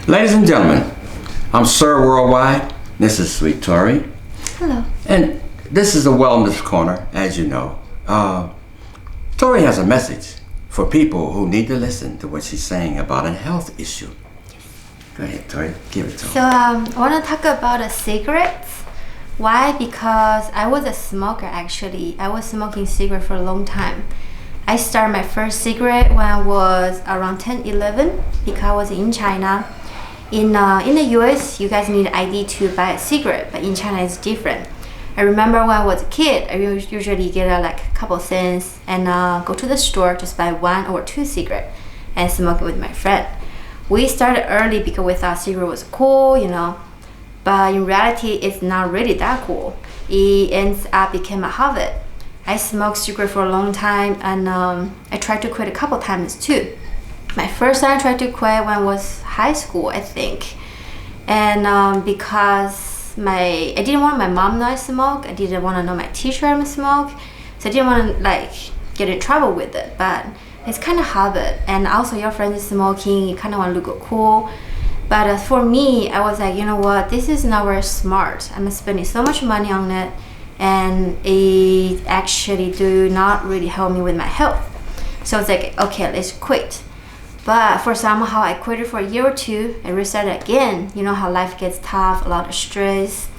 Ladies and gentlemen, I'm Sir Worldwide. This is Sweet Tori. Hello. And this is a wellness corner, as you know. Tori has a message for people who need to listen to what she's saying about a health issue. Go ahead, Tori. Give it to So her. I want to talk about cigarettes. Why? Because I was a smoker actually. I was smoking cigarettes for a long time. I started my first cigarette when I was around 10, 11 because I was in China. In the US, you guys need ID to buy a cigarette, but in China it's different. I remember when I was a kid, I usually get like a couple cents and go to the store, just buy 1 or 2 cigarettes and smoke it with my friend. We started early because we thought cigarette was cool, but in reality, it's not really that cool. It ends up became a habit. I smoked cigarette for a long time and I tried to quit a couple times too. My first time I tried to quit when I was high school, I think. And because I didn't want my mom to know I smoke, I didn't want to know my teacher I smoke, so I didn't want to get in trouble with it. But it's kind of habit, and also your friend is smoking, you kind of want to look cool. But for me, I was like, you know what, this is not very smart. I'm spending so much money on it, and it actually do not really help me with my health. So it's like, okay, let's quit. But for somehow I quit it for a year or two, I restarted again. You know how life gets tough, a lot of stress.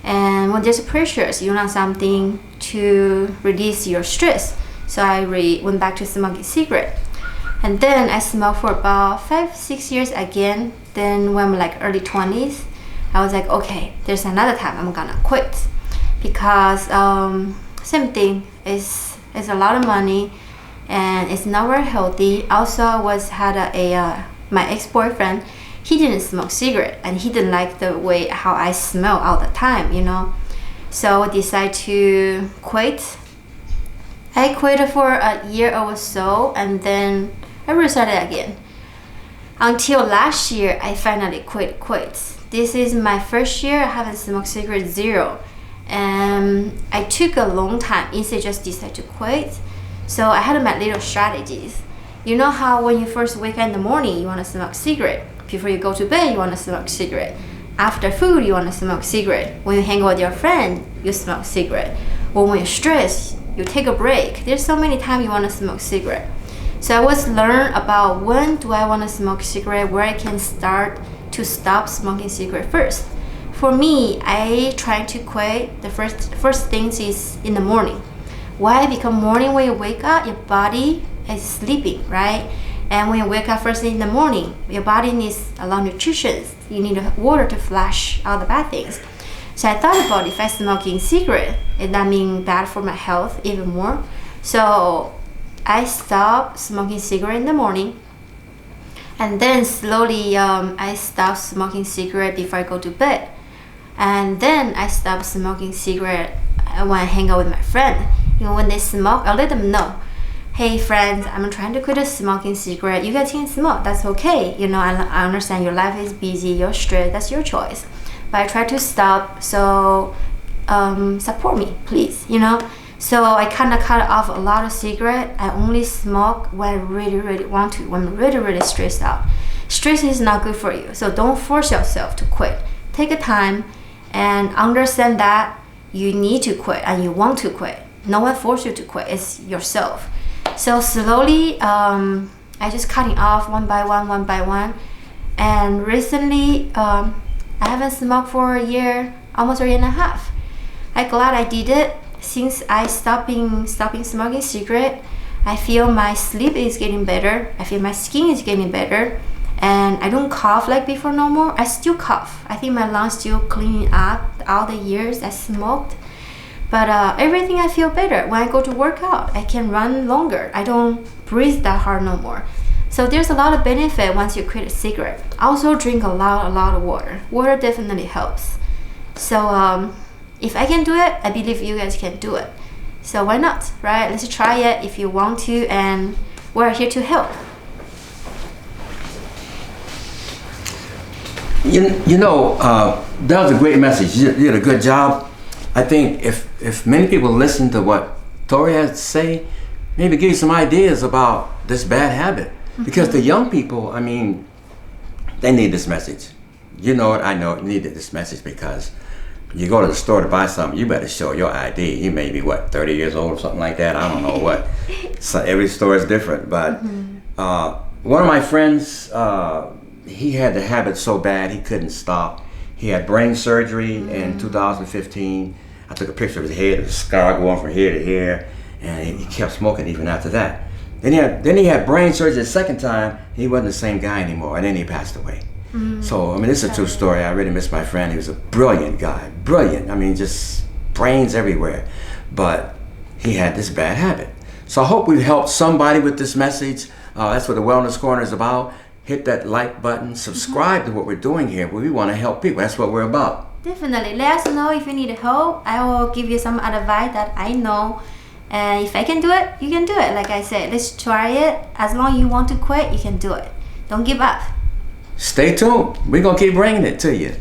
And when there's pressures, you want something to release your stress. So I went back to smoking cigarette. And then I smoked for about 5-6 years again. Then when I'm like early 20s, I was like, okay, there's another time I'm gonna quit. Because same thing, it's a lot of money and it's not very healthy. Also, my ex-boyfriend, he didn't smoke cigarette and he didn't like the way how I smell all the time, So I decided to quit. I quit for a year or so and then I restarted again. Until last year, I finally quit. This is my first year I haven't smoked cigarette, 0. And I took a long time instead just decide to quit. So I had my little strategies. You know how when you first wake up in the morning, you want to smoke cigarette. Before you go to bed, you want to smoke cigarette. After food, you want to smoke cigarette. When you hang out with your friend, you smoke cigarette. Or when you're stressed, you take a break. There's so many times you want to smoke cigarette. So I was learn about when do I want to smoke cigarette, where I can start to stop smoking cigarette first. For me, I try to quit. The first things is in the morning. Why? Because morning when you wake up, your body is sleeping, right? And when you wake up first thing in the morning, your body needs a lot of nutrition. You need water to flush out the bad things. So I thought about if I smoking cigarette, that means bad for my health even more. So I stopped smoking cigarette in the morning. And then slowly I stopped smoking cigarette before I go to bed. And then I stopped smoking cigarette when I hang out with my friend. When they smoke, I let them know, hey friends, I'm trying to quit smoking cigarette. You guys can smoke, that's okay. I understand your life is busy, you're stressed, that's your choice. But I try to stop, so support me, please, So I kind of cut off a lot of cigarette. I only smoke when I really, really want to, when I'm really, really stressed out. Stress is not good for you, so don't force yourself to quit. Take a time and understand that you need to quit and you want to quit. No one forced you to quit, it's yourself. So slowly, I just cutting off one by one. And recently, I haven't smoked for a year, almost a year and a half. I'm glad I did it. Since I stopping smoking cigarette, I feel my sleep is getting better. I feel my skin is getting better. And I don't cough like before no more. I still cough. I think my lungs still cleaning up all the years I smoked. But everything I feel better. When I go to work out, I can run longer. I don't breathe that hard no more. So there's a lot of benefit once you quit a cigarette. Also drink a lot of water. Water definitely helps. So if I can do it, I believe you guys can do it. So why not, right? Let's try it if you want to, and we're here to help. That was a great message. You did a good job. I think if many people listen to what Tori has to say, maybe give you some ideas about this bad habit. Because the young people, they need this message. You know it, I know it, you need this message because you go to the store to buy something, you better show your ID. You may be, 30 years old or something like that. I don't know what. So every store is different. But one of my friends, he had the habit so bad he couldn't stop. He had brain surgery in 2015. I took a picture of his head, a scar going from here to here, and he kept smoking even after that. Then he had brain surgery the second time. He wasn't the same guy anymore, and then he passed away. So, I mean, this is a true story. I really miss my friend. He was a brilliant guy, brilliant. I mean, just brains everywhere. But he had this bad habit. So I hope we've helped somebody with this message. That's what the Wellness Corner is about. Hit that like button, subscribe to what we're doing here. We want to help people. That's what we're about. Definitely. Let us know if you need help. I will give you some advice that I know. And if I can do it, you can do it. Like I said, let's try it. As long as you want to quit, you can do it. Don't give up. Stay tuned. We're going to keep bringing it to you.